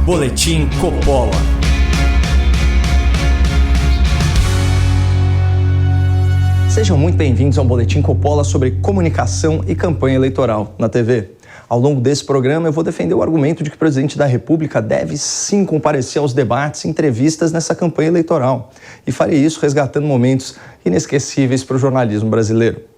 Boletim Coppola. Sejam muito bem-vindos ao Boletim Coppola sobre comunicação e campanha eleitoral na TV. Ao longo desse programa, eu vou defender o argumento de que o presidente da República deve sim comparecer aos debates e entrevistas nessa campanha eleitoral. E farei isso resgatando momentos inesquecíveis para o jornalismo brasileiro.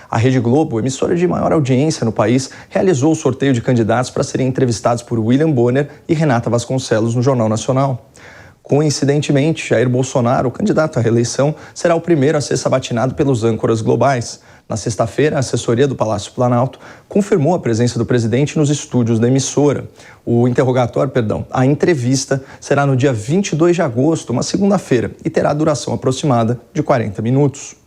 A Rede Globo, emissora de maior audiência no país, realizou o sorteio de candidatos para serem entrevistados por William Bonner e Renata Vasconcelos no Jornal Nacional. Coincidentemente, Jair Bolsonaro, o candidato à reeleição, será o primeiro a ser sabatinado pelos âncoras globais. Na sexta-feira, a assessoria do Palácio Planalto confirmou a presença do presidente nos estúdios da emissora. A entrevista será no dia 22 de agosto, uma segunda-feira, e terá duração aproximada de 40 minutos.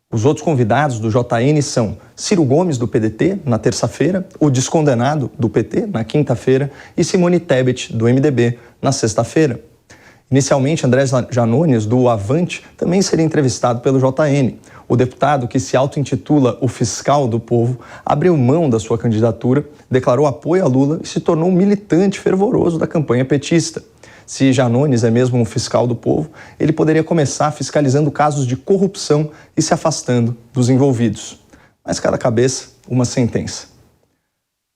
Os outros convidados do JN são Ciro Gomes, do PDT, na terça-feira, o Descondenado, do PT, na quinta-feira, e Simone Tebet, do MDB, na sexta-feira. Inicialmente, André Janones, do Avante, também seria entrevistado pelo JN. O deputado, que se auto-intitula o fiscal do povo, abriu mão da sua candidatura, declarou apoio a Lula e se tornou um militante fervoroso da campanha petista. Se Janones é mesmo um fiscal do povo, ele poderia começar fiscalizando casos de corrupção e se afastando dos envolvidos. Mas cada cabeça, uma sentença.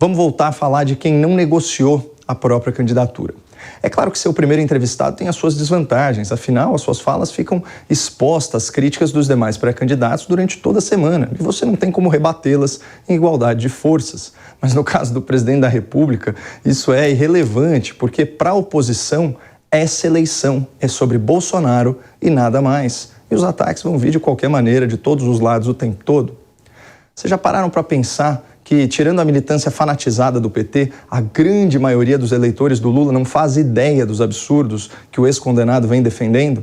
Vamos voltar a falar de quem não negociou a própria candidatura. É claro que ser o primeiro entrevistado tem as suas desvantagens, afinal, as suas falas ficam expostas às críticas dos demais pré-candidatos durante toda a semana e você não tem como rebatê-las em igualdade de forças. Mas no caso do presidente da República, isso é irrelevante, porque para a oposição, essa eleição é sobre Bolsonaro e nada mais. E os ataques vão vir de qualquer maneira, de todos os lados, o tempo todo. Vocês já pararam para pensar que, tirando a militância fanatizada do PT, a grande maioria dos eleitores do Lula não faz ideia dos absurdos que o ex-condenado vem defendendo?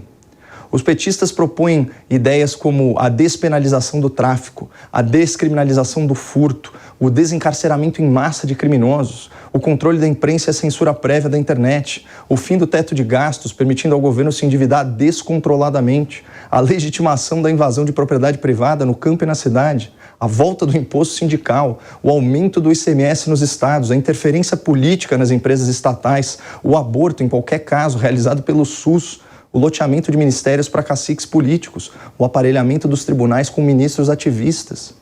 Os petistas propõem ideias como a despenalização do tráfico, a descriminalização do furto, o desencarceramento em massa de criminosos, o controle da imprensa e a censura prévia da internet, o fim do teto de gastos, permitindo ao governo se endividar descontroladamente, a legitimação da invasão de propriedade privada no campo e na cidade, a volta do imposto sindical, o aumento do ICMS nos estados, a interferência política nas empresas estatais, o aborto, em qualquer caso, realizado pelo SUS, o loteamento de ministérios para caciques políticos, o aparelhamento dos tribunais com ministros ativistas.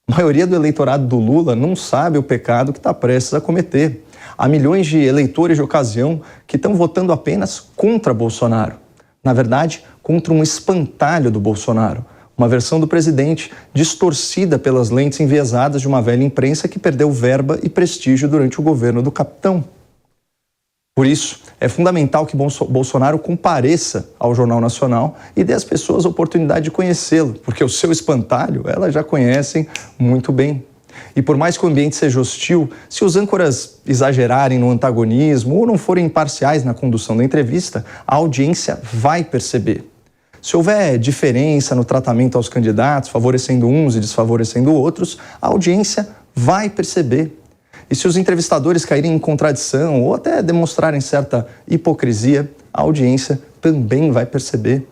A maioria do eleitorado do Lula não sabe o pecado que está prestes a cometer. Há milhões de eleitores de ocasião que estão votando apenas contra Bolsonaro. Na verdade, contra um espantalho do Bolsonaro. Uma versão do presidente distorcida pelas lentes enviesadas de uma velha imprensa que perdeu verba e prestígio durante o governo do capitão. Por isso, é fundamental que Bolsonaro compareça ao Jornal Nacional e dê às pessoas a oportunidade de conhecê-lo, porque o seu espantalho elas já conhecem muito bem. E por mais que o ambiente seja hostil, se os âncoras exagerarem no antagonismo ou não forem imparciais na condução da entrevista, a audiência vai perceber. Se houver diferença no tratamento aos candidatos, favorecendo uns e desfavorecendo outros, a audiência vai perceber. E se os entrevistadores caírem em contradição ou até demonstrarem certa hipocrisia, a audiência também vai perceber.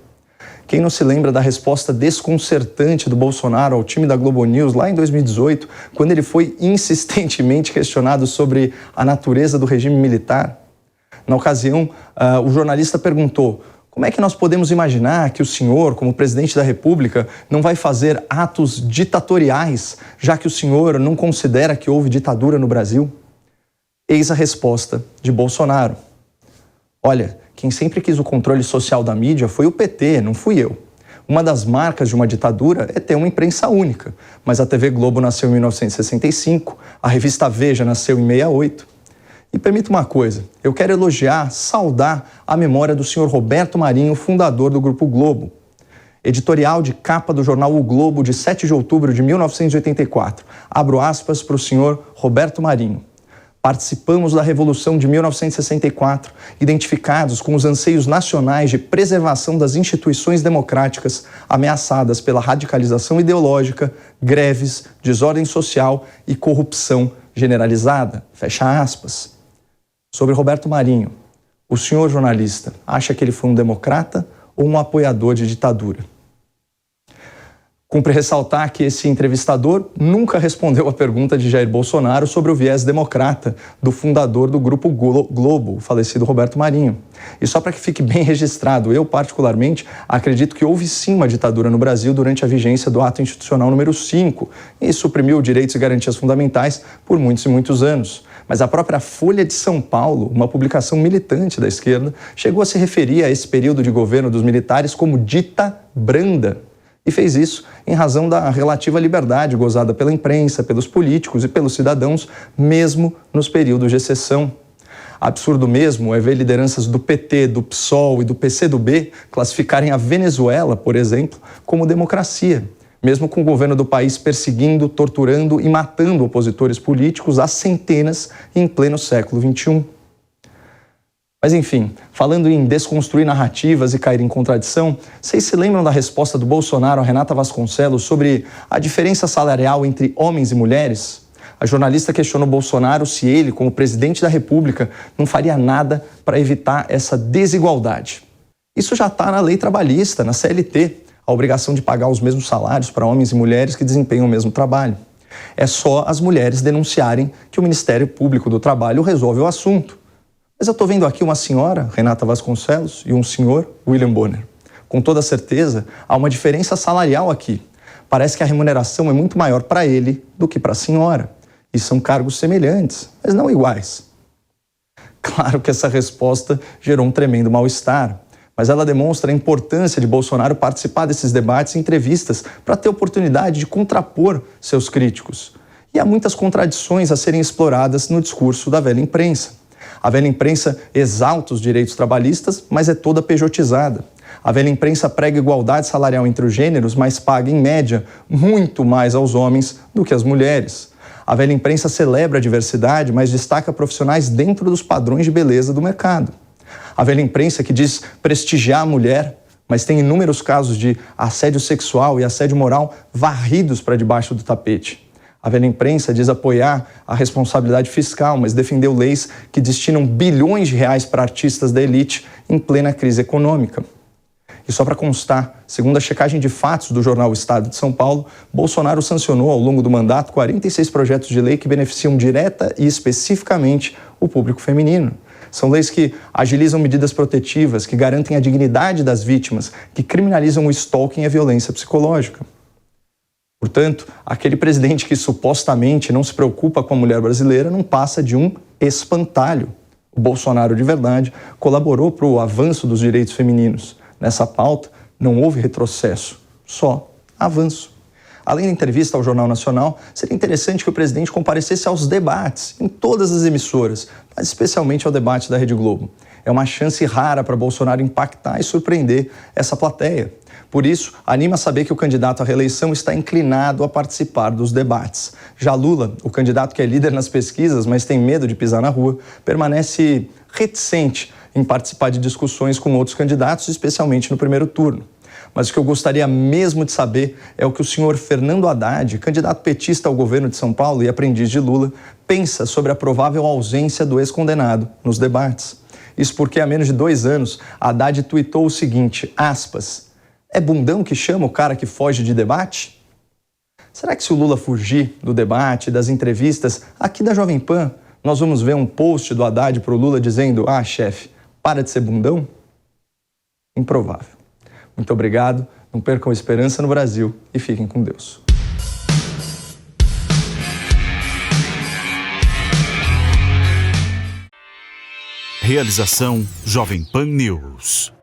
Quem não se lembra da resposta desconcertante do Bolsonaro ao time da Globo News lá em 2018, quando ele foi insistentemente questionado sobre a natureza do regime militar? Na ocasião, o jornalista perguntou: como é que nós podemos imaginar que o senhor, como presidente da República, não vai fazer atos ditatoriais, já que o senhor não considera que houve ditadura no Brasil? Eis a resposta de Bolsonaro. Olha, quem sempre quis o controle social da mídia foi o PT, não fui eu. Uma das marcas de uma ditadura é ter uma imprensa única, mas a TV Globo nasceu em 1965, a revista Veja nasceu em 68. E permita uma coisa, eu quero elogiar, saudar a memória do senhor Roberto Marinho, fundador do Grupo Globo. Editorial de capa do jornal O Globo, de 7 de outubro de 1984. Abro aspas para o senhor Roberto Marinho. Participamos da Revolução de 1964, identificados com os anseios nacionais de preservação das instituições democráticas ameaçadas pela radicalização ideológica, greves, desordem social e corrupção generalizada. Fecha aspas. Sobre Roberto Marinho, o senhor jornalista acha que ele foi um democrata ou um apoiador de ditadura? Cumpre ressaltar que esse entrevistador nunca respondeu a pergunta de Jair Bolsonaro sobre o viés democrata do fundador do Grupo Globo, o falecido Roberto Marinho. E só para que fique bem registrado, eu particularmente acredito que houve sim uma ditadura no Brasil durante a vigência do Ato Institucional número 5 e suprimiu direitos e garantias fundamentais por muitos e muitos anos. Mas a própria Folha de São Paulo, uma publicação militante da esquerda, chegou a se referir a esse período de governo dos militares como dita branda. E fez isso em razão da relativa liberdade gozada pela imprensa, pelos políticos e pelos cidadãos, mesmo nos períodos de exceção. Absurdo mesmo é ver lideranças do PT, do PSOL e do PCdoB classificarem a Venezuela, por exemplo, como democracia, mesmo com o governo do país perseguindo, torturando e matando opositores políticos às centenas em pleno século XXI. Mas enfim, falando em desconstruir narrativas e cair em contradição, vocês se lembram da resposta do Bolsonaro a Renata Vasconcelos sobre a diferença salarial entre homens e mulheres? A jornalista questionou Bolsonaro se ele, como presidente da República, não faria nada para evitar essa desigualdade. Isso já está na lei trabalhista, na CLT, a obrigação de pagar os mesmos salários para homens e mulheres que desempenham o mesmo trabalho. É só as mulheres denunciarem que o Ministério Público do Trabalho resolve o assunto. Mas eu estou vendo aqui uma senhora, Renata Vasconcelos, e um senhor, William Bonner. Com toda certeza, há uma diferença salarial aqui. Parece que a remuneração é muito maior para ele do que para a senhora. E são cargos semelhantes, mas não iguais. Claro que essa resposta gerou um tremendo mal-estar, mas ela demonstra a importância de Bolsonaro participar desses debates e entrevistas para ter oportunidade de contrapor seus críticos. E há muitas contradições a serem exploradas no discurso da velha imprensa. A velha imprensa exalta os direitos trabalhistas, mas é toda pejotizada. A velha imprensa prega igualdade salarial entre os gêneros, mas paga, em média, muito mais aos homens do que às mulheres. A velha imprensa celebra a diversidade, mas destaca profissionais dentro dos padrões de beleza do mercado. A velha imprensa que diz prestigiar a mulher, mas tem inúmeros casos de assédio sexual e assédio moral varridos para debaixo do tapete. A velha imprensa diz apoiar a responsabilidade fiscal, mas defendeu leis que destinam bilhões de reais para artistas da elite em plena crise econômica. E só para constar, segundo a checagem de fatos do jornal Estado de São Paulo, Bolsonaro sancionou ao longo do mandato 46 projetos de lei que beneficiam direta e especificamente o público feminino. São leis que agilizam medidas protetivas, que garantem a dignidade das vítimas, que criminalizam o stalking e a violência psicológica. Portanto, aquele presidente que supostamente não se preocupa com a mulher brasileira não passa de um espantalho. O Bolsonaro, de verdade, colaborou para o avanço dos direitos femininos. Nessa pauta, não houve retrocesso, só avanço. Além da entrevista ao Jornal Nacional, seria interessante que o presidente comparecesse aos debates em todas as emissoras, mas especialmente ao debate da Rede Globo. É uma chance rara para Bolsonaro impactar e surpreender essa plateia. Por isso, anima a saber que o candidato à reeleição está inclinado a participar dos debates. Já Lula, o candidato que é líder nas pesquisas, mas tem medo de pisar na rua, permanece reticente em participar de discussões com outros candidatos, especialmente no primeiro turno. Mas o que eu gostaria mesmo de saber é o que o senhor Fernando Haddad, candidato petista ao governo de São Paulo e aprendiz de Lula, pensa sobre a provável ausência do ex-condenado nos debates. Isso porque há menos de 2 anos, Haddad tuitou o seguinte, aspas, é bundão que chama o cara que foge de debate? Será que se o Lula fugir do debate, das entrevistas, aqui da Jovem Pan, nós vamos ver um post do Haddad para o Lula dizendo, chefe, para de ser bundão? Improvável. Muito obrigado, não percam a esperança no Brasil e fiquem com Deus. Realização Jovem Pan News.